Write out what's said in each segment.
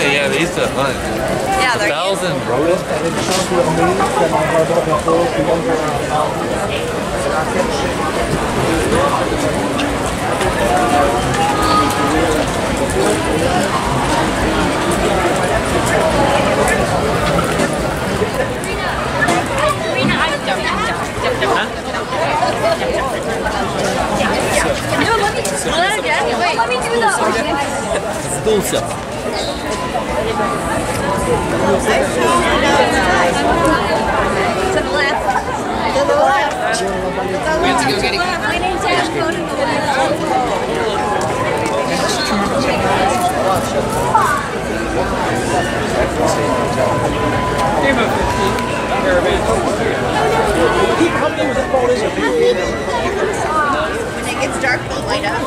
Yeah, they used to hunt. Yeah, they're 1,000 rodents. Let me do that. Dulce. To the left. To the left. We have to go get it. My name's Ash. Go to the left. Game of 15. How many was it called? Is it? When it gets dark, they'll light up.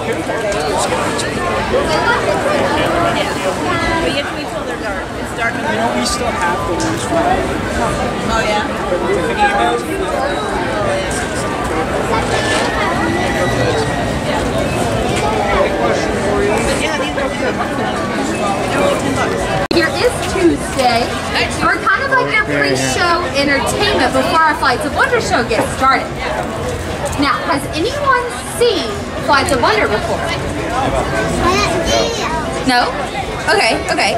Yeah. But you have to wait till they're dark. It's dark. You know, we still have the ones right? Oh, yeah? Here is Tuesday. We're kind of like your pre-show entertainment before our Flights of Wonder show gets started. Now, has anyone seen Flights of Wonder before? No? Okay.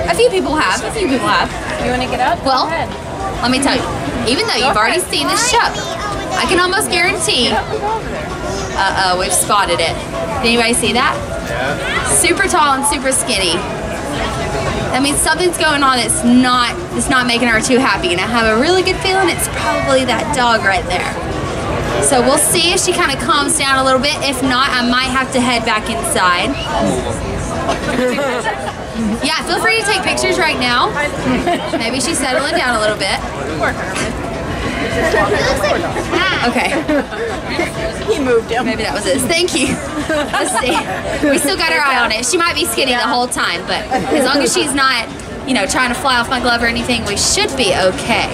A few people have. You want to get up? Well, let me tell you, even though you've already seen this show, I can almost guarantee. Uh-oh, we've spotted it. Did anybody see that? Yeah. Super tall and super skinny. That means something's going on that's not making her too happy. And I have a really good feeling it's probably that dog right there. So we'll see if she kind of calms down a little bit. If not, I might have to head back inside. Yeah, feel free to take pictures right now. Maybe she's settling down a little bit. Okay. He moved him. Maybe that was it. Thank you. Let's see. We still got our eye on it. She might be skinny the whole time, but as long as she's not, you know, trying to fly off my glove or anything, we should be okay.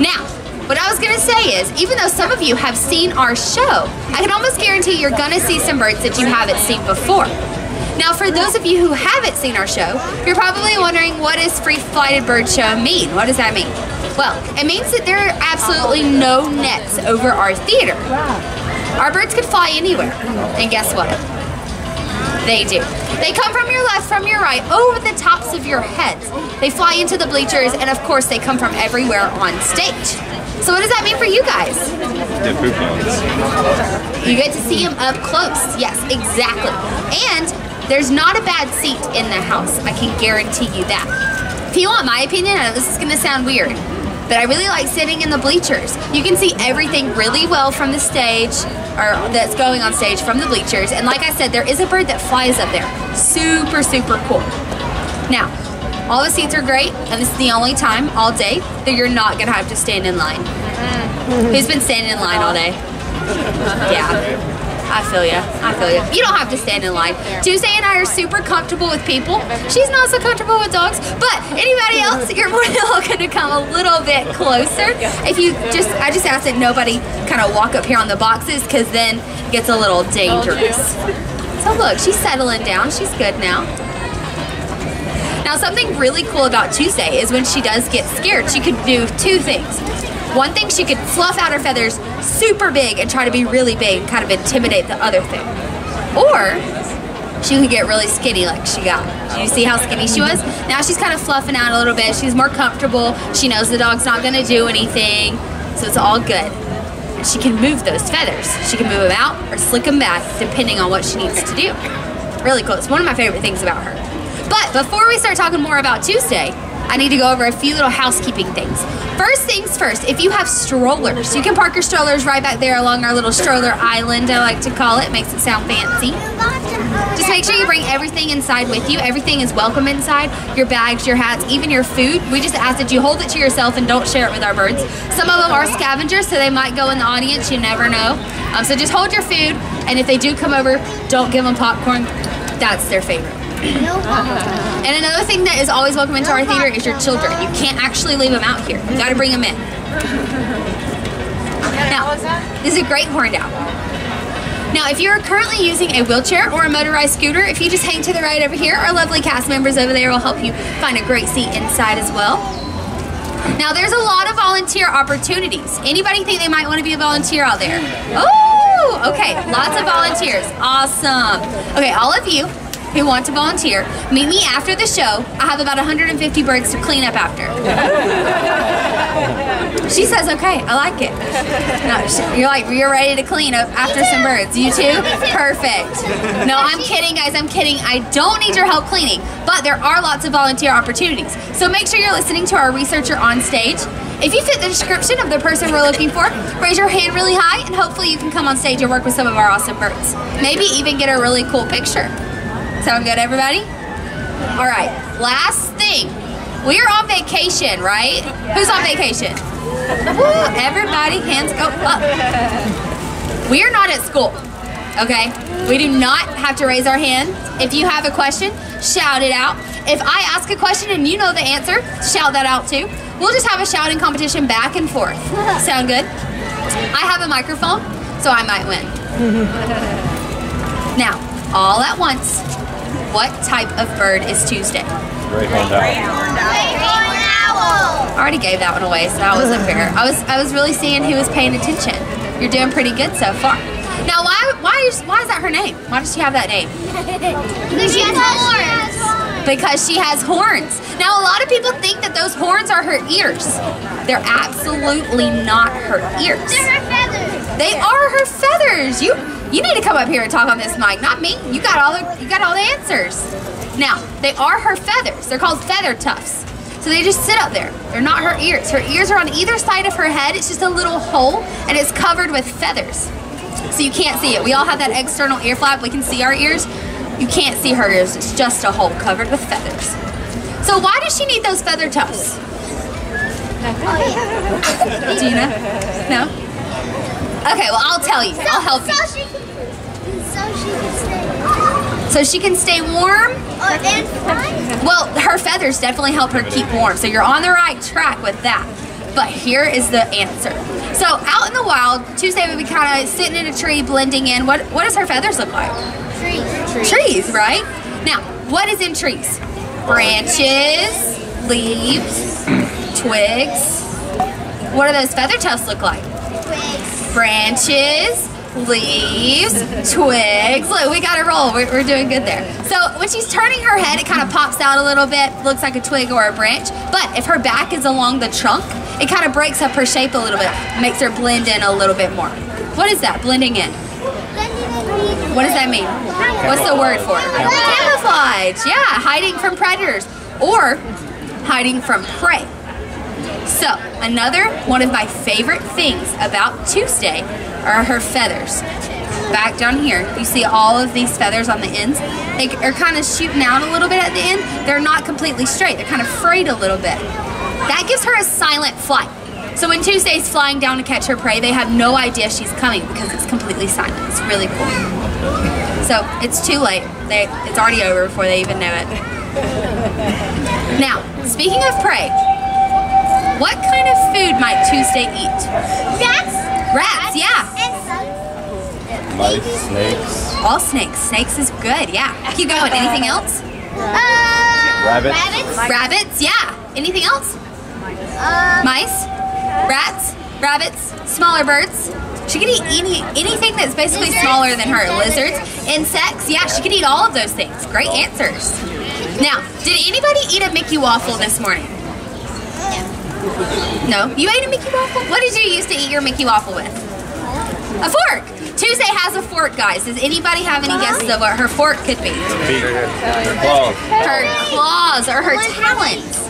Now, what I was gonna say is, even though some of you have seen our show, I can almost guarantee you're gonna see some birds that you haven't seen before. Now, for those of you who haven't seen our show, you're probably wondering, what does Free Flighted Bird Show mean? What does that mean? Well, it means that there are absolutely no nets over our theater. Our birds could fly anywhere, and guess what? They do. They come from your left, from your right, over the tops of your heads. They fly into the bleachers, and of course, they come from everywhere on stage. So what does that mean for you guys? The poop ones. You get to see them up close. Yes, exactly. And there's not a bad seat in the house. I can guarantee you that. If you want my opinion, I know this is going to sound weird, but I really like sitting in the bleachers. You can see everything really well from the stage, or that's going on stage from the bleachers. And like I said, there is a bird that flies up there. Super, super cool. Now, all the seats are great, and this is the only time all day that you're not gonna have to stand in line. Who's been standing in line all day? Yeah. I feel ya. You don't have to stand in line. Tuesday and I are super comfortable with people. She's not so comfortable with dogs, but anybody else, you're more than welcome to come a little bit closer. If you I just ask that nobody kind of walk up here on the boxes, because then it gets a little dangerous. So look, she's settling down. She's good now. Now, something really cool about Tuesday is when she does get scared, she could do two things. One thing, she could fluff out her feathers super big and try to be really big and kind of intimidate the other thing. Or she could get really skinny like she got. Did you see how skinny she was? Now she's kind of fluffing out a little bit. She's more comfortable. She knows the dog's not gonna do anything, so it's all good. And she can move those feathers. She can move them out or slick them back depending on what she needs to do. Really cool. It's one of my favorite things about her. But before we start talking more about Tuesday, I need to go over a few little housekeeping things. First things first, if you have strollers, you can park your strollers right back there along our little stroller island, I like to call it. Makes it sound fancy. Just make sure you bring everything inside with you. Everything is welcome inside. Your bags, your hats, even your food. We just ask that you hold it to yourself and don't share it with our birds. Some of them are scavengers, so they might go in the audience. You never know. So just hold your food, and if they do come over, don't give them popcorn. That's their favorite. And another thing that is always welcome into our theater is your children. You can't actually leave them out here. You got to bring them in. Now, this is a great horned owl. Now, if you're currently using a wheelchair or a motorized scooter, if you just hang to the right over here, our lovely cast members over there will help you find a great seat inside as well. Now, there's a lot of volunteer opportunities. Anybody think they might want to be a volunteer out there? Oh, okay, lots of volunteers. Awesome. Okay, all of you who want to volunteer, meet me after the show. I have about 150 birds to clean up after. She says, okay, I like it. No, you're ready to clean up after some birds. You too? Perfect. No, I'm kidding, guys, I'm kidding. I don't need your help cleaning, but there are lots of volunteer opportunities. So make sure you're listening to our researcher on stage. If you fit the description of the person we're looking for, raise your hand really high and hopefully you can come on stage and work with some of our awesome birds. Maybe even get a really cool picture. Sound good, everybody? All right, last thing. We're on vacation, right? Who's on vacation? Woo, everybody, hands go up. We are not at school, okay? We do not have to raise our hand. If you have a question, shout it out. If I ask a question and you know the answer, shout that out too. We'll just have a shouting competition back and forth. Sound good? I have a microphone, so I might win. Now, all at once, what type of bird is Tuesday? Great horned owl. I already gave that one away, so that wasn't fair. I was really seeing who was paying attention. You're doing pretty good so far. Now, why is that her name? Why does she have that name? Because she has horns. Because she has horns. Now, a lot of people think that those horns are her ears. They're absolutely not her ears. They're her feathers. They are her feathers. You need to come up here and talk on this mic, not me. You got all the answers. Now, they are her feathers. They're called feather tufts. So they just sit up there. They're not her ears. Her ears are on either side of her head. It's just a little hole, and it's covered with feathers. So you can't see it. We all have that external ear flap. We can see our ears. You can't see her ears. It's just a hole covered with feathers. So why does she need those feather tufts? Do you know? No? Okay, well, I'll tell you. I'll help you. So she can stay warm? And fly? Well, her feathers definitely help her keep warm. So you're on the right track with that. But here is the answer. So out in the wild, Tuesday would be kind of sitting in a tree, blending in. What does her feathers look like? Trees, right? Now, what is in trees? Branches, leaves, twigs. What do those feather tufts look like? Branches, leaves, twigs. Look, we got to roll. We're doing good there. So when she's turning her head, it kind of pops out a little bit, looks like a twig or a branch. But if her back is along the trunk, it kind of breaks up her shape a little bit, makes her blend in a little bit more. What is that, blending in? What does that mean? What's the word for it? Camouflage. Yeah, hiding from predators or hiding from prey. So, another one of my favorite things about Tuesday are her feathers. Back down here, you see all of these feathers on the ends. They are kind of shooting out a little bit at the end. They're not completely straight. They're kind of frayed a little bit. That gives her a silent flight. So when Tuesday's flying down to catch her prey, they have no idea she's coming because it's completely silent. It's really cool. So, it's too late. It's already over before they even know it. Now, speaking of prey, what kind of food might Tuesday eat? Rats. Rats, yeah. Mice, snakes. All snakes. Snakes is good, yeah. Keep going. Anything else? Rabbits. Rabbits, yeah. Anything else? Mice, rats, rabbits, smaller birds. She could eat anything that's basically smaller than her. Lizards, insects, yeah, she could eat all of those things. Great answers. Now, did anybody eat a Mickey waffle this morning? No? You ate a Mickey waffle? What did you use to eat your Mickey waffle with? A fork. Tuesday has a fork, guys. Does anybody have any guesses of what her fork could be? Her claws. Her claws or her talons.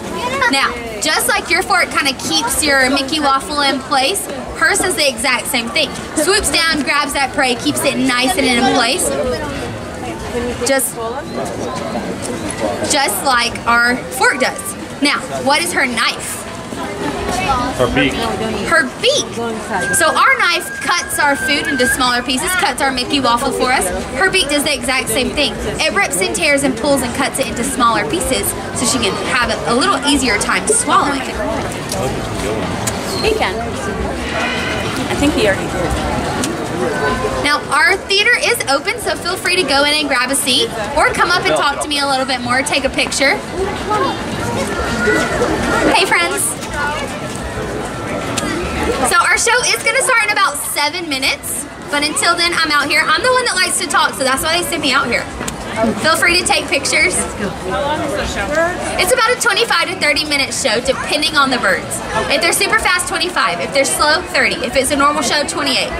Now, just like your fork kind of keeps your Mickey waffle in place, hers does the exact same thing. Swoops down, grabs that prey, keeps it nice and in place. Just like our fork does. Now, what is her knife? Her beak. Her beak. So our knife cuts our food into smaller pieces, cuts our Mickey waffle for us. Her beak does the exact same thing. It rips and tears and pulls and cuts it into smaller pieces so she can have a little easier time swallowing it. He can. I think he already did. Now, our theater is open, so feel free to go in and grab a seat or come up and talk to me a little bit more, take a picture. Hey, friends. So our show is going to start in about 7 minutes, but until then, I'm out here. I'm the one that likes to talk, so that's why they sent me out here. Feel free to take pictures. How long is the show? It's about a 25 to 30 minute show, depending on the birds. If they're super fast, 25. If they're slow, 30. If it's a normal show, 28.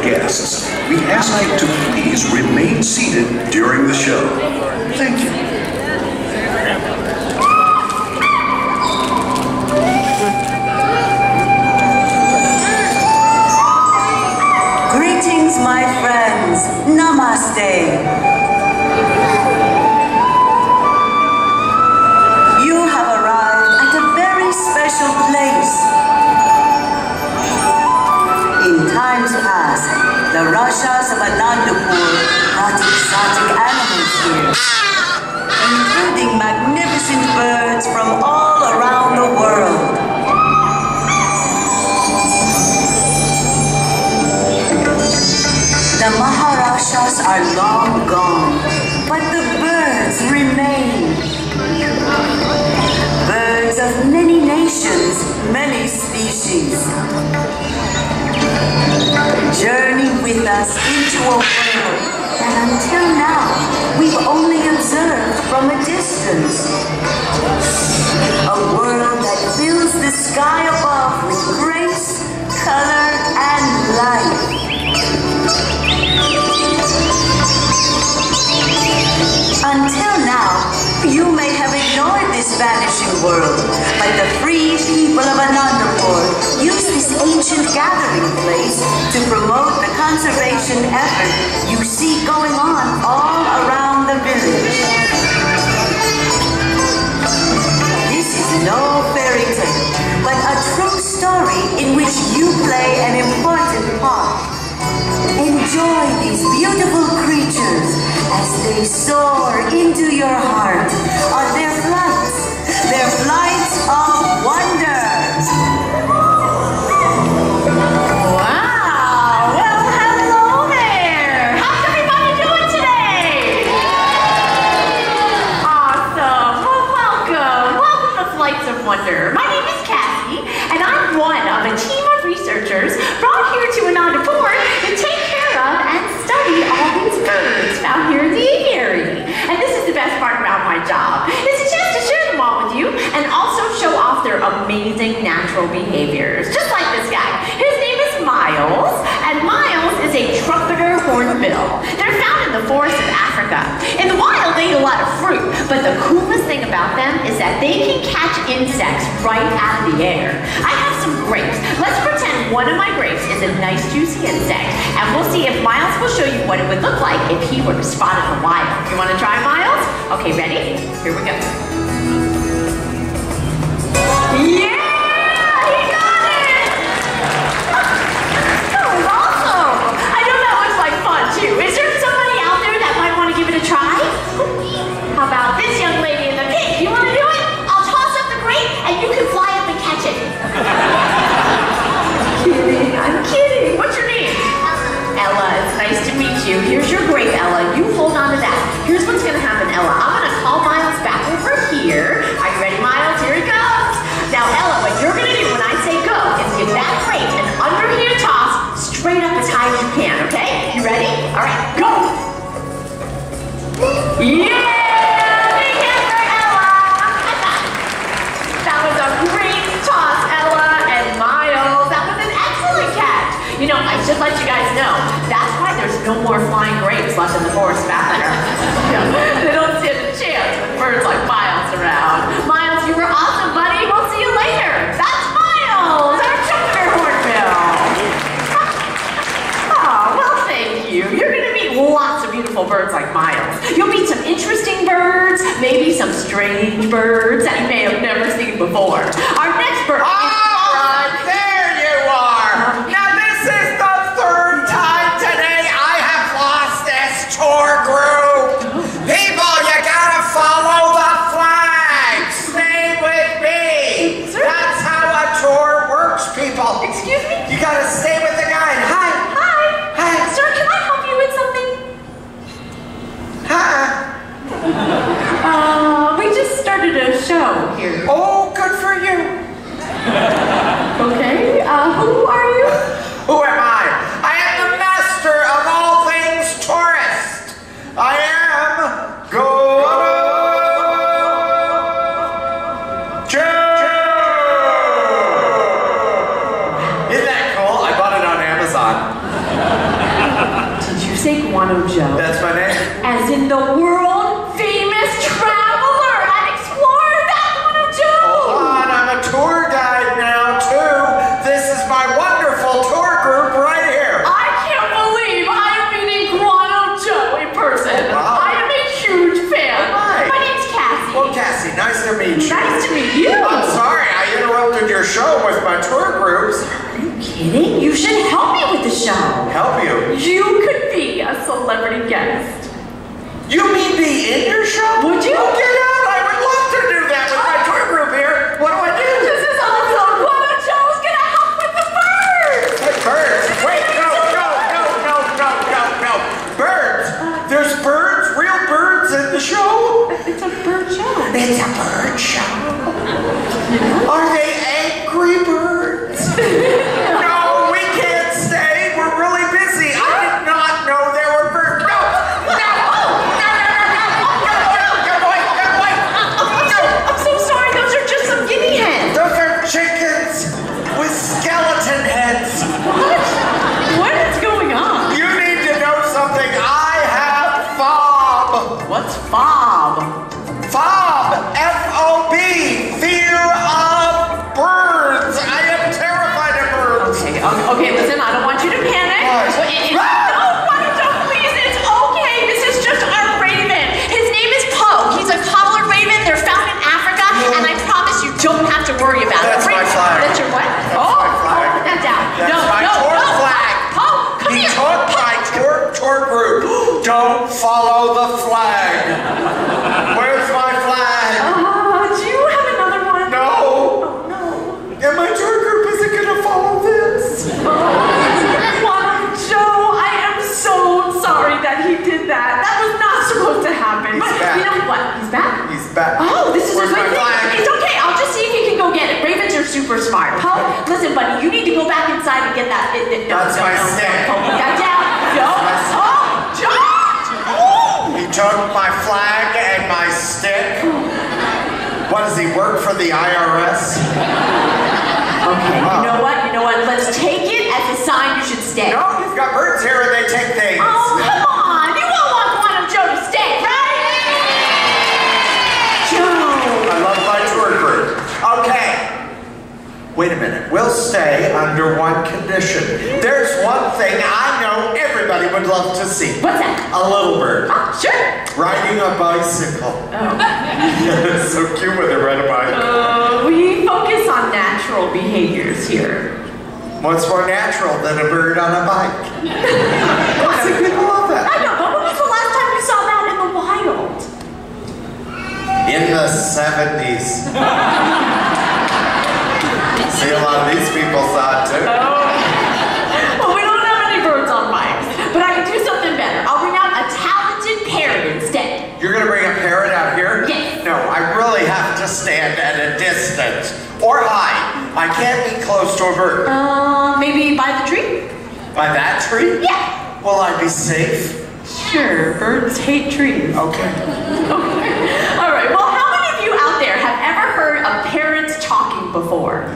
Guests, we ask you to please remain seated during the show. Thank you. Greetings, my friends. Namaste. You have arrived at a very special place. In times past, the Rashas of Anandapur brought exotic animals here, including magnificent birds from all around the world. The Maharashas are long gone, but the birds remain. Birds of many nations, many species. Journey with us into a world that until now we've only observed from a distance. A world that fills the sky above with grace, color, and life. Until now, you may have ignored this vanishing world, but the free people of Anandapur use this ancient gathering place to promote the conservation effort you see going on all around the village. This is no fairy tale, but a true story in which you play an important part. Enjoy these beautiful creatures as they soar into your heart on their flights of wonder. Wow! Well, hello there! How's everybody doing today? Awesome! Well, welcome! Welcome to Flights of Wonder. My name is Cassie, and I'm one of a team of researchers brought here to Anandapur to take care of and study all these birds found here in the aviary. And this is the best part about my job. It's a chance to share them all with you and also show off their amazing natural behaviors. Just like this guy. His name is Miles, and Miles is a trumpeter hornbill. They're found in the forests of Africa. In the wild, they eat a lot of fruit, but the coolest thing about them is that they can catch insects right out of the air. I have some grapes. Let's pretend one of my grapes is a nice juicy insect, and we'll see if Miles will show you what it would look like if he were to spot it in the wild. You want to try, Miles? Okay, ready? Here we go. Yeah! He got it! That was awesome! I know that looks like fun, too. Is there somebody out there that might want to give it a try? How about this young lady in the pink? You want to do it? I'll toss up the grape, and you can fly up and catch it. I'm kidding. What's your name? Ella, it's nice to meet you. Here's your grape, Ella. You hold on to that. Here's what's going to happen, Ella. I'm going to call Miles back over, no more flying grapes left in the forest of Africa. They don't stand a chance with birds like Miles around. Miles, you were awesome, buddy. We'll see you later. That's Miles, our junior hornbill. Oh, well, thank you. You're going to meet lots of beautiful birds like Miles. You'll meet some interesting birds, maybe some strange birds that you may have never seen before. Our next bird is... There you are! Now this is the third time today I have lost this tour group! People, you gotta follow the flag! Stay with me! That's how a tour works, people! Excuse me? You gotta stay with the guide. Hi! Hi! Hi! Sir, can I help you with something? We just started a show here. Oh, good for you! Okay, who are you? Who am I? I am the master of all things tourist. I am Joe. Isn't that cool? I bought it on Amazon. Did you say Guano Joe? That's my name. As in the world famous traveler and explorer, that Guano Joe! Hold on, I'm a tour guide now too. This is my wonderful tour group right here. I can't believe I am meeting Guano Joe in person. Wow. I am a huge fan. Hi. My name's Cassie. Well, Cassie, nice to meet you. Nice to meet you. I'm sorry I interrupted your show with my tour groups. Are you kidding? You should help me with the show. Help you? You could be a celebrity guest. You mean be in your show? Would you? Oh, get out! I would love to do that with my tour group here. What do I do? This is awesome. Guano Joe's gonna help with the birds. Hey, birds! Wait, no! Birds! There's birds, real birds in the show? It's a bird show. It's a bird show. Are they angry birds? No, we can't stay. We're really busy. I did not know there were birds. No! I'm so sorry. Those are just some guinea hens. Those are chickens with skeleton heads. What is going on? You need to know something. I have FOB. What's fob? FOB. F-O-B. Fear of birds. I am terrified of birds. Okay, listen, I don't want you to panic. No, Guano Joe, please, it's okay. This is just our raven. His name is Poe. He's a collared raven. They're found in Africa, and I promise you don't have to worry about it. That's my flag. That's your what? That's my flag. Put that down. That's my tour flag. Poe, come He here. took my tour group. Don't follow the flag. Where's my flag? Do you have another one? No. Oh, no. And my tour group isn't going to follow this. Guano Joe, I am so sorry that he did that. That was not supposed to happen. He's But back. you know what? He's back? He's back. Oh, this is Where's a my good thing. flag? It's okay. I'll just see if he can go get it. Ravens are super smart. Poe, listen, buddy, you need to go back inside and get that. That's my stick. Poe, put that down. No. my stick. Oh, Joe! Oh! He took my flag and my stick. What, does he work for the IRS? Okay, you know what? Let's take it as a sign you should stay. No, you've got birds here and they take things. Oh, come on. You won't want Guano Joe to stay, right? Joe. I love my tour group. Okay. Wait a minute. We'll stay under one condition. There's one thing I know everybody would love to see. What's that? A little bird. Sure. Riding a bicycle. Oh. So cute when they ride a bike. We focus on natural behaviors here. What's more natural than a bird on a bike? Lots of people love that. I know, but when was the last time you saw that in the wild? In the 70s. See, a lot of these people saw it too. Well, we don't have any birds on bikes, but I can do something better. I'll bring out a talented parrot instead. You're gonna bring a parrot out here? Yes. No, I really have to stand at a distance. Or hide. I can't be close to a bird. Maybe by the tree? By that tree? Yeah. Will I be safe? Sure, birds hate trees. Okay. All right, well, how many of you out there have ever heard of parrots talking before?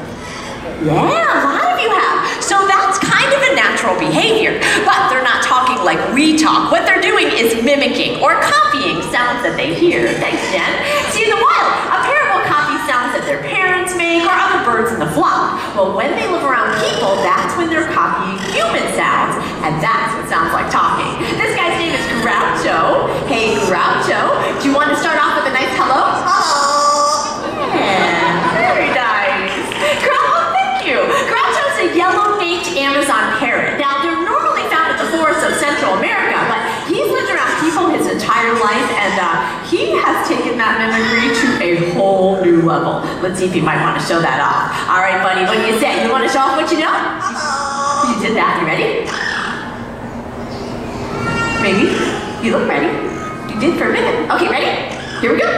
Yeah, a lot of you have. So that's kind of a natural behavior, but they're not talking like we talk. What they're doing is mimicking or copying sounds that they hear. Thanks, Jen. See, in the wild, a parrot will copy sounds that their parents make or other birds in the flock. Well, when they live around people, that's when they're copying human sounds, and that's what sounds like talking. This guy's name is Groucho. Hey, Groucho, do you want to start off with a nice hello? Hello. Yeah, very nice. Thank you. Groucho's a yellow-naped Amazon parrot. Now, they're normally found in the forests of Central America, but he's lived around people his entire life, and he has taken that mimicry to a whole new level. Let's see if he might want to show that off. All right, buddy, what do you say? You want to show off what you know? You did that. You ready? Maybe. You look ready. You did for a minute. Okay, ready? Here we go.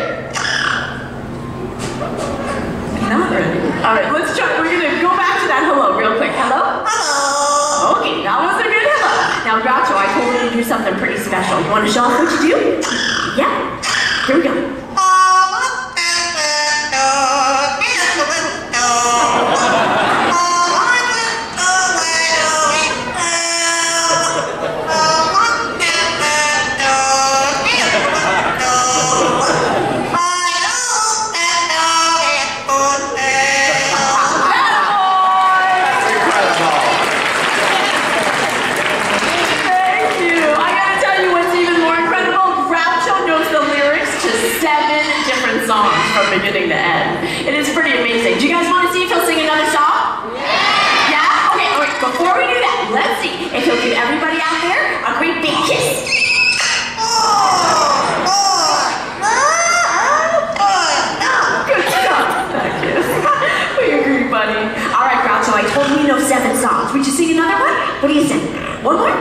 Not ready. All right, let's try. We're gonna go back to that hello real quick. Hello? Hello. Okay, that was a good hello. Now, Groucho, I told you to do something pretty special. You want to show off what you do? Yeah. Here we go. Beginning to end. It is pretty amazing. Do you guys want to see if he'll sing another song? Yeah? Yeah? Okay, all right, before we do that, let's see if he'll give everybody out there a great big kiss. Good job. That kiss. We agree, buddy. All right, Groucho, I told you you know 7 songs. Would you sing another one? What do you think? One more?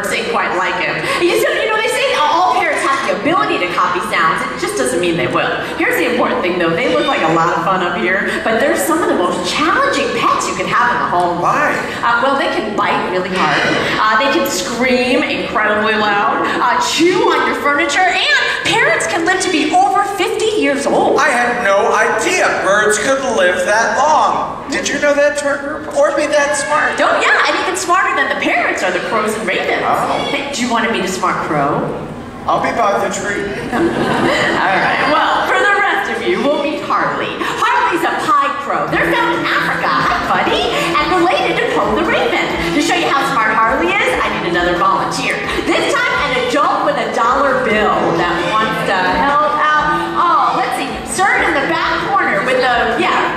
Sing quite like him. You know, they say all parrots have the ability to copy sounds. It just doesn't mean they will. Here's the important thing, though. They look like a lot of fun up here, but they're some of the most challenging pets you can have in the home. Why? Well, they can bite really hard. They can scream incredibly loud, chew on your furniture, and parrots can live to be over 50 years old. I had no idea birds could live that long. Did you know that, Turner? Or be that smart? Oh, yeah, and even smarter than the parrots are the crows and ravens. Oh. Hey, do you want to meet a smart crow? I'll be by the tree. All right, well, for the rest of you, we'll meet Harley. Harley's a pied crow. They're found in Africa, hi, buddy, and related to Poe the Raven. To show you how smart Harley is, I need another volunteer. This time, an adult with a $1 bill that wants to help out. Oh, let's see, sir in the back corner with the, yeah,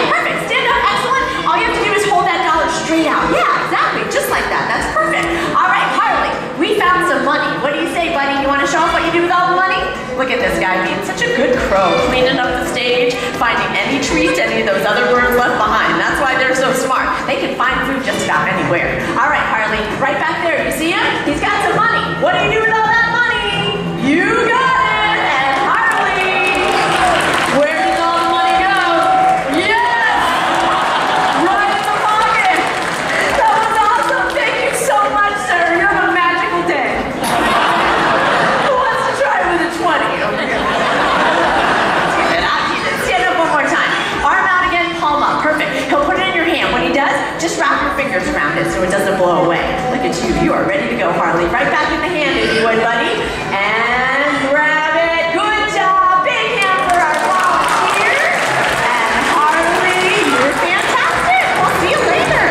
perfect, stand up, excellent. All you have to do is hold that $1 straight out. Yeah, exactly, just like that, that's perfect. All right, Harley, we found some money. What do you say, buddy? You want to show off what you do with all the money? Look at this guy being such a good crow, cleaning up the stage, finding any treats any of those other birds left behind. That's why they're so smart. They can find food just about anywhere. All right, Harley, right back there. You see him? He's got some money. What do you do with all that money? You got it! And Harley, where did all the money go? Yes! Right in the pocket! That was awesome! Thank you so much, sir. You have a magical day. Who wants to try with a 20? Okay. Stand up one more time. Arm out again, palm up. Perfect. He'll put it in your hand. When he does, just wrap your fingers around it so it doesn't blow away. Look at you. You are ready to go, Harley. Right back in the hand if you would, buddy. And grab it. Good job. Big hand for our volunteer. And Harley, you're fantastic. We'll see you later.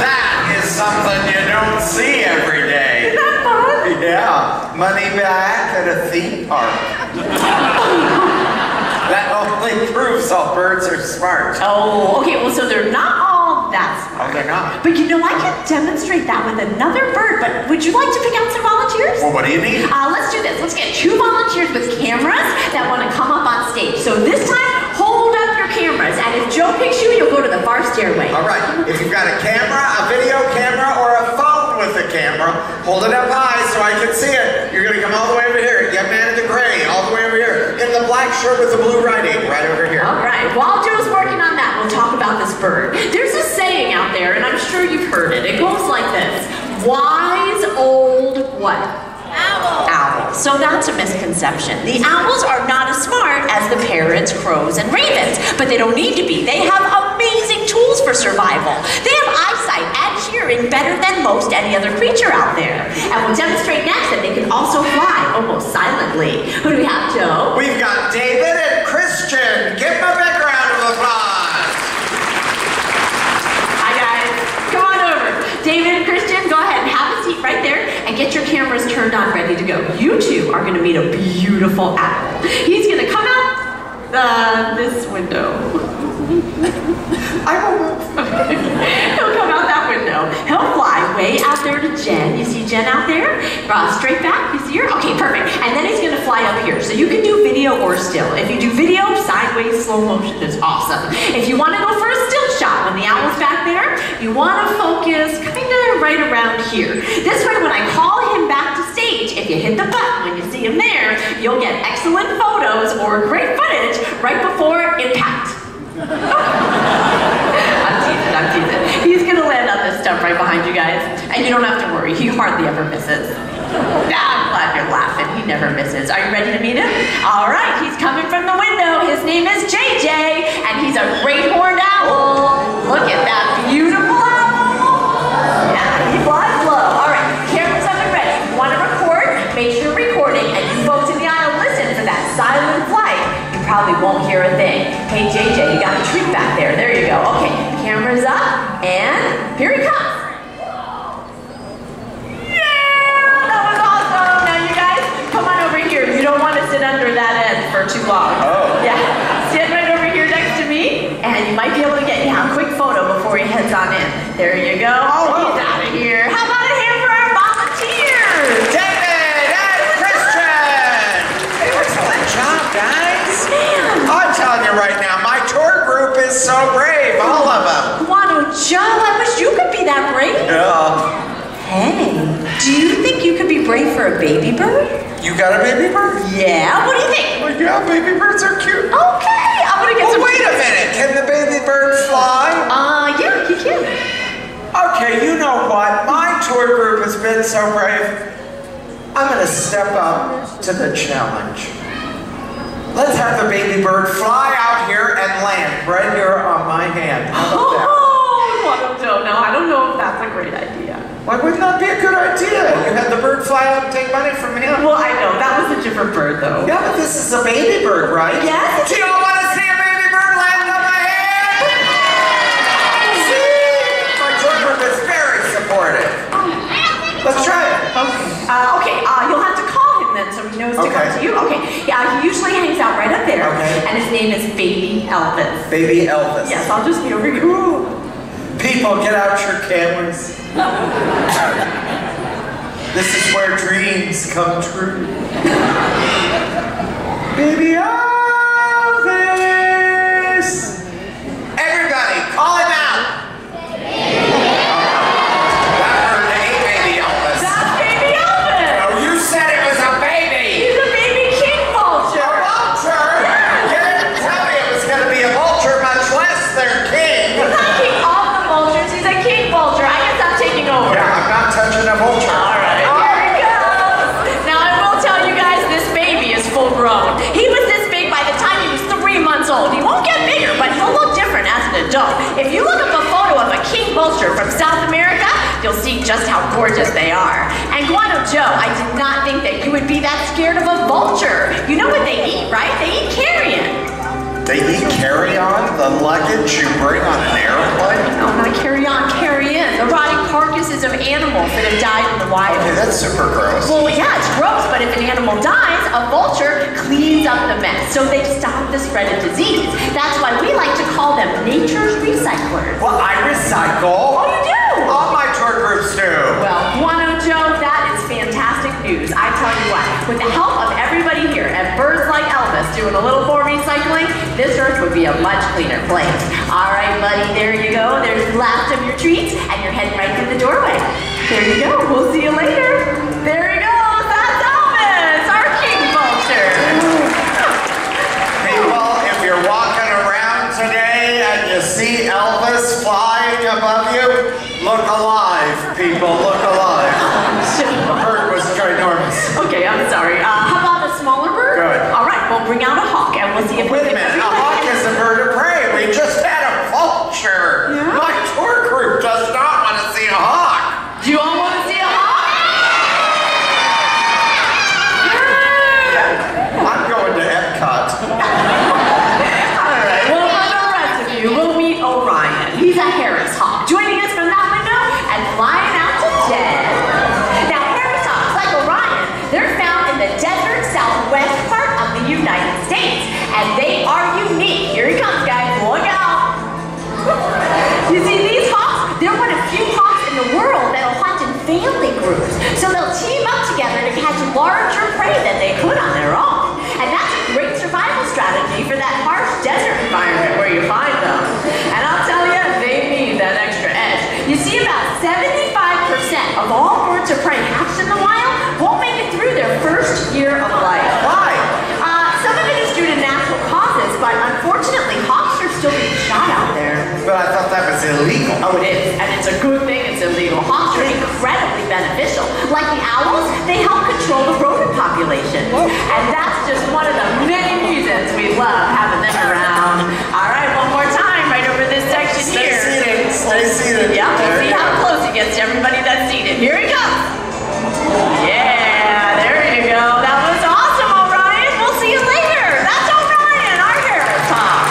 That is something you don't see every day. Isn't that fun? Yeah, money back at a theme park. That only proves all birds are smart. Oh, okay. Well, so they're not all that smart. Oh, they're not. But you know, I can demonstrate that with another bird. But would you like to pick out some volunteers? Well, what do you need? Let's do this. Let's get 2 volunteers with cameras that want to come up on stage. So this time, hold up your cameras. And if Joe picks you, young man in the gray, all the way over here. In the black shirt with the blue writing, right over here. All right, while Joe's working on that, we'll talk about this bird. There's a saying out there, and I'm sure you've heard it. It goes like this: wise old what? Owl. So that's a misconception. The owls are not as smart as the parrots, crows, and ravens, but they don't need to be. They have amazing tools for survival. They have eyesight and hearing better than most any other creature out there. And we'll demonstrate next that they can also fly almost silently. Who do we have, Joe? We've got David and Christian. Give them a big round of applause. Hi, guys. Come on over. David and Christian, go ahead and have a seat right there and get your cameras turned on, ready to go. You two are going to meet a beautiful owl. He's going to come out this window. He'll come out that window. He'll fly way out there to Jen. You see Jen out there? Straight back. You see her? Okay, perfect. And then he's going to fly up here. So you can do video or still. If you do video, sideways, slow motion is awesome. If you want to go for a still shot when the owl's back there, you want to focus kind of right around here. This way, when I call him back to stage, if you hit the button when you see him there, you'll get excellent photos or great footage right before impact. I'm teasing. He's gonna land on this stump right behind you guys, and you don't have to worry, he hardly ever misses. I'm glad you're laughing, he never misses. Are you ready to meet him? All right, he's coming from the window. His name is JJ, and he's a great horned owl. Look at that beautiful owl. Yeah, he flies low. All right, cameras up and ready. If you want to record, make sure you're recording, and you folks in the aisle listen for that silent flight. Probably won't hear a thing. Hey JJ, you got a treat back there. There you go. Okay, camera's up, and here he comes. Yeah, that was awesome. Now you guys, come on over here. You don't want to sit under that end for too long. Oh. Yeah, sit right over here next to me, and you might be able to get a quick photo before he heads on in. There you go. Oh, he's out of here. How about a hand for our volunteers? David and Christian. Excellent job, guys. I'm telling you right now, my tour group is so brave, all of them. Guano Joe, I wish you could be that brave. Yeah. Hey, do you think you could be brave for a baby bird? You got a baby bird? Yeah, what do you think? Well, yeah, baby birds are cute. Okay, I'm gonna get some. Wait a minute, can the baby bird fly? Yeah, he can. Okay, you know what? My tour group has been so brave. I'm gonna step up to the challenge. Let's have the baby bird fly out here and land right here on my hand. How about that? Oh, Joe, no, I don't know if that's a great idea. Why wouldn't that be a good idea? You had the bird fly out and take money from him. Well, I know, that was a different bird, though. Yeah, but this is a baby bird, right? Yes. Do you all want to see a baby bird land on my hand? See? My tour group is very supportive. Let's try it. Okay, you'll have to call him then so he knows to come to you. Okay, yeah, he usually hangs out right up there. Okay. And his name is Baby Elvis. Baby Elvis. Yes, I'll just be over here. People, get out your cameras. This is where dreams come true. Baby Elvis! Everybody, call him out! That heard ain't Baby Elvis. That's Baby Elvis! Oh, you said it was a baby! He's a baby king vulture! A vulture? You didn't tell me it was going to be a vulture, much less their king. He's not king of the vultures, he's a king vulture. I guess I'm taking over. Yeah, I'm not touching a vulture. All right, here he comes. Now I will tell you guys, this baby is full grown. He was this big by the time he was 3 months old. He won't get bigger, but he'll look different as an adult. If you look up a photo of a king vulture from South America, you'll see just how gorgeous they are. And Guano Joe, I did not think that you would be that scared of a vulture. You know what they eat, right? They eat carrion. They eat carry-on, the luggage you bring on an airplane? No, not carry-on, carry-in. The rotting carcasses of animals that have died in the wild. Okay, that's super gross. Well, yeah, it's gross, but if an animal dies, a vulture cleans up the mess. So they stop the spread of disease. That's why we like to call them nature's recyclers. Well, I recycle. Oh, you do? All my tour groups do. Well, Guano Joe, that is fantastic news. I tell you what, with the help of everybody here and birds like Elvis doing a little more recycling, this earth would be a much cleaner place. All right, buddy, there you go. There's the last of your treats, and you're heading right through the doorway. There you go. We'll see you later. There he goes. That's Elvis, our king vulture. bring out a hawk and we'll see if we Wait a can... minute, a hawk is a bird of prey. We just had a vulture. Yeah? My tour group does not want to see a hawk. Do you all want to see a hawk? I'm going to Epcot. Alright, well, for the rest of you, we'll meet Orion. He's a Harris hawk, joining us from that window and flying out to dead. Now, Harris hawks, like Orion, they're found in the desert southwest part of the United States, and they are unique. Here he comes, guys. Look out. You see, these hawks, they're one of few hawks in the world that'll hunt in family groups. So they'll team up together to catch larger prey than they could on their own. And that's a great survival strategy for that harsh desert environment where you find them. And I'll tell you, they need that extra edge. You see, about 75% of all birds of prey hatched in the wild won't make it through their first year of life. Why? Some of it is due to natural causes, but unfortunately, hawks are still being shot out there. But I thought that was illegal. Oh, it is, and it's a good thing it's illegal. Hawks are incredibly beneficial. Like the owls, they help control the rodent population. And that's just one of the many reasons we love having them around. All right, one more time, right over this section here. Stay seated. Yeah, we'll see how close he gets to everybody that's seated. Here he comes. Yeah, there you go. That was awesome, Orion. We'll see you later. That's Orion, our Harris hawk.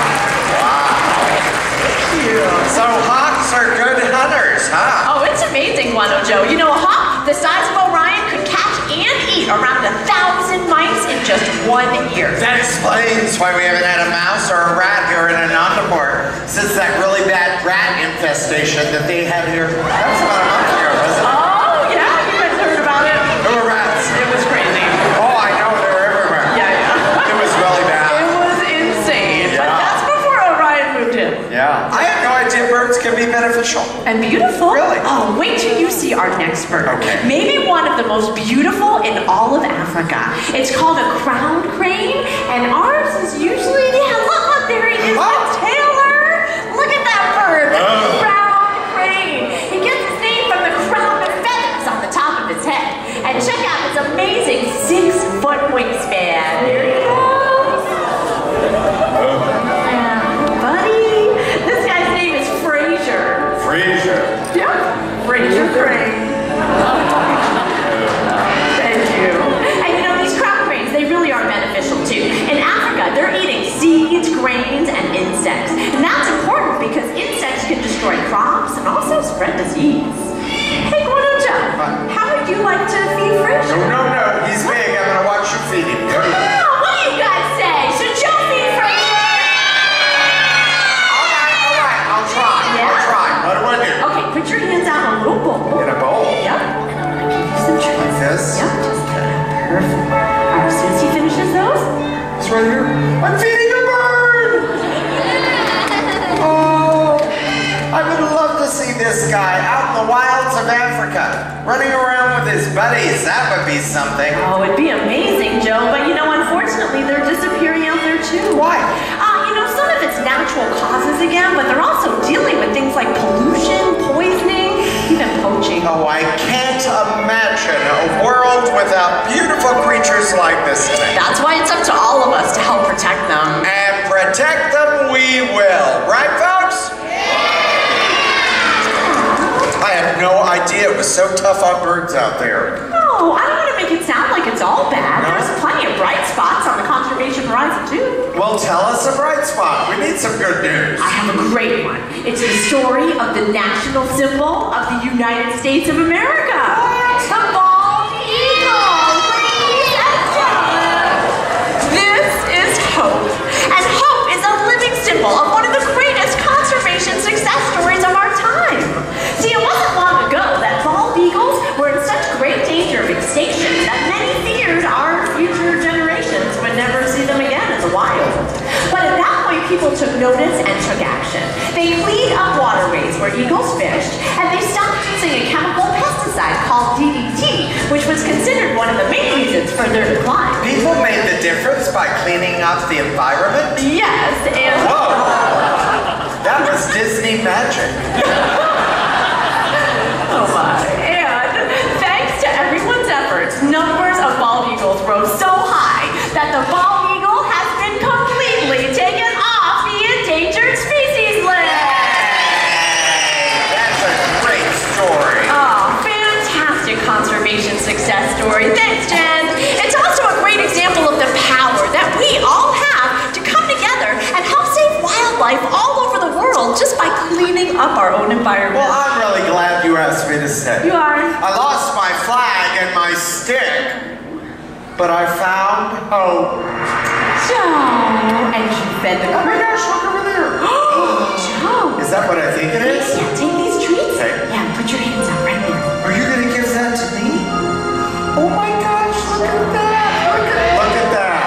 So hawks are good hunters, huh? Oh, it's amazing, Guano Joe. You know, a hawk the size of Orion could catch and eat around 1,000 mice in just 1 year. That explains why we haven't had a mouse or a rat here in Anandapur since that really bad rat infestation that they had here. That was about a month ago, wasn't it? Oh, yeah, you guys heard about it? There were rats. It was crazy. Oh, I know, they were everywhere. Yeah. It was really bad. It was insane. Yeah. But that's before Orion moved in. Yeah. I had no idea birds can be beneficial. And beautiful. Really? Oh, wait till you see our next bird. Okay. Maybe one of the most beautiful in all of Africa. It's called a crowned crane, and ours is usually, look, there he is, the Taylor. Look at that bird, the crowned crane. He gets his name from the crown of feathers on the top of his head. And check out his amazing 6-foot wingspan. Here he goes. Buddy, this guy's name is Fraser. Fraser. Yep, Fraser Crane. Thank you. And you know, these crown cranes, they really are beneficial too. In Africa, they're eating seeds, grains, and insects. And that's important because insects can destroy crops and also spread disease. Hey, Guanoja, how would you like to feed Fraser? No, he's big. I'm gonna watch you feed him. What do you guys say? Should you feed Fraser? All right, I'll try. Yeah? I'll try. What do I do? Okay, put your hands out in a little bowl. In a bowl? Yep. And I'm gonna give you some treats. Like this? Yep, just perfect. All right, as soon as he finishes those, It's right here. I'm feeding a bird! Oh, I would love to see this guy out in the wilds of Africa, running around with his buddies. That would be something. oh, it'd be amazing, Joe. But you know, unfortunately, they're disappearing out there too. Why? You know, some of it's natural causes again, but they're also dealing with things like pollution, poisoning, even poaching. Oh, I can't imagine a world without beautiful creatures like this thing. That's why it's up to all of us to help protect them. And protect them we will. Right, folks? I had no idea it was so tough on birds out there. No, I don't want to make it sound like it's all bad. No? There's plenty of bright spots on the conservation horizon too. Well, tell us a bright spot. We need some good news. I have a great one. It's the story of the national symbol of the United States of America. The bald eagle, ladies and gentlemen. This is hope. And hope is a living symbol of one of the greatest conservation success stories of our time. See, it wasn't long ago that bald eagles were in such great danger of extinction that many feared our future generations would never see them again in the wild. But at that point, people took notice and took action. They cleaned up waterways where eagles fished, and they stopped using a chemical pesticide called DDT, which was considered one of the main reasons for their decline. People made the difference by cleaning up the environment? Yes, and... Whoa! That was Disney magic. Oh my. And thanks to everyone's efforts, numbers of bald eagles rose so high that the bald eagle has but I found hope. Joe, and you fed the Oh my gosh, look over there. Joe. Is that what I think it is? Yeah, take these treats. Okay. Yeah, put your hands out right there. Are you gonna give that to me? Oh my gosh, look at that. Look at that.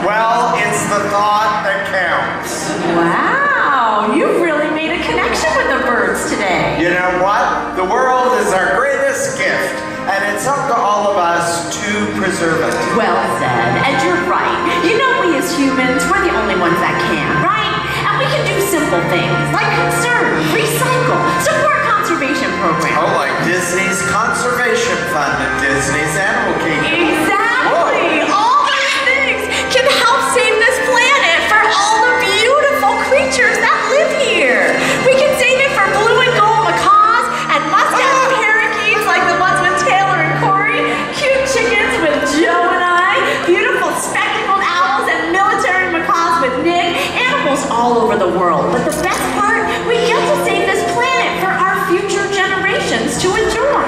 Well, it's the thought that counts. Wow, you've really made a connection with the birds today. You know what? The world is our greatest gift, and it's up to all of us to preserve it. Well said, and you're right. You know we as humans, we're the only ones that can, right? And we can do simple things like conserve, recycle, support conservation programs. Oh, like Disney's Conservation Fund and Disney's Animal Kingdom. Exactly! All those things can help save this planet for all the beautiful creatures that live here. We can save it for blue and gold macaws and muskrat parakeets like the ones with Taylor and Corey, cute chickens with Joe and I, beautiful spectacled owls and military macaws with Nick, animals all over the world. But the best part, we get to save this planet for our future generations to enjoy.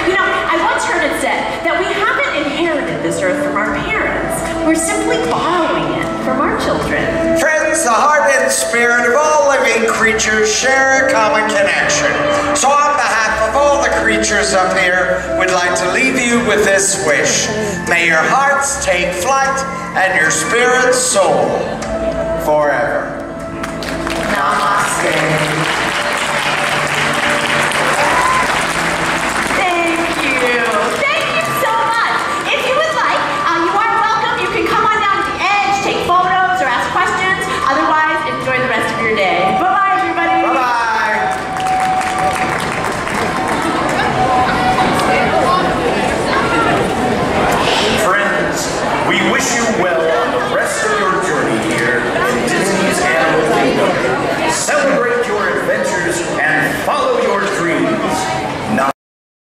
You know, I once heard it said that we haven't inherited this earth from our parents. We're simply borrowing it from our children. Friends, the heart and spirit of all living creatures share a common connection. So on behalf of all the creatures up here, we'd like to leave you with this wish. May your hearts take flight and your spirits soar forever. Namaste. Thank you. Thank you so much. If you would like, you are welcome. You can come on down to the edge, take photos, or ask questions. Otherwise, enjoy the rest of your day. Bye-bye, everybody. Bye-bye. Friends, we wish you well.